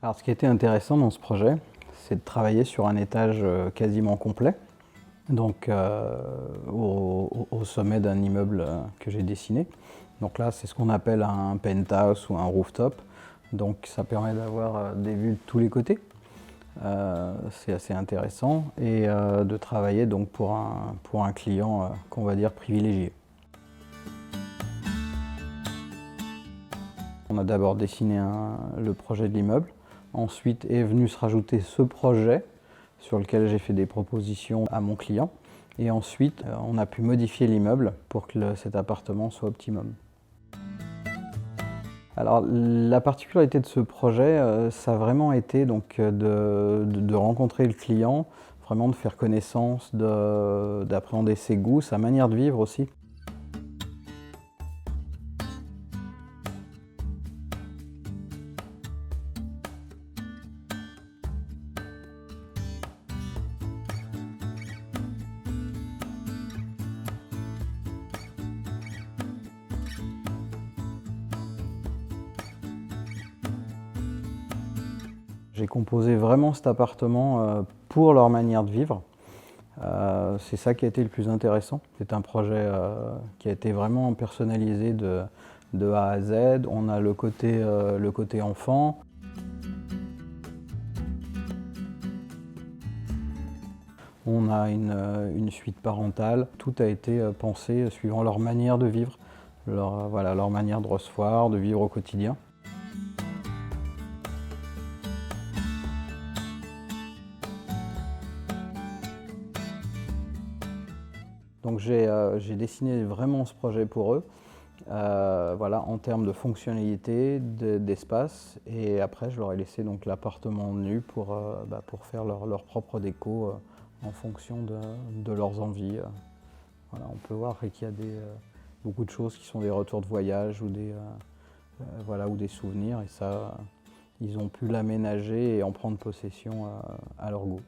Alors ce qui était intéressant dans ce projet, c'est de travailler sur un étage quasiment complet, donc au sommet d'un immeuble que j'ai dessiné. Donc là, c'est ce qu'on appelle un penthouse ou un rooftop. Donc ça permet d'avoir des vues de tous les côtés. C'est assez intéressant et de travailler donc pour un client qu'on va dire privilégié. On a d'abord dessiné le projet de l'immeuble. Ensuite est venu se rajouter ce projet sur lequel j'ai fait des propositions à mon client. Et ensuite, on a pu modifier l'immeuble pour que cet appartement soit optimum. Alors, la particularité de ce projet, ça a vraiment été donc, de rencontrer le client, vraiment de faire connaissance, d'appréhender ses goûts, sa manière de vivre aussi. J'ai composé vraiment cet appartement pour leur manière de vivre. C'est ça qui a été le plus intéressant. C'est un projet qui a été vraiment personnalisé de A à Z. On a le côté enfant. On a une suite parentale. Tout a été pensé suivant leur manière de vivre, leur manière de recevoir, de vivre au quotidien. Donc j'ai dessiné vraiment ce projet pour eux, voilà, en termes de fonctionnalité, d'espace, et après je leur ai laissé donc l'appartement nu pour faire leur propre déco en fonction de leurs envies. Voilà, on peut voir qu'il y a beaucoup de choses qui sont des retours de voyage ou voilà, ou des souvenirs, et ça, ils ont pu l'aménager et en prendre possession à leur goût.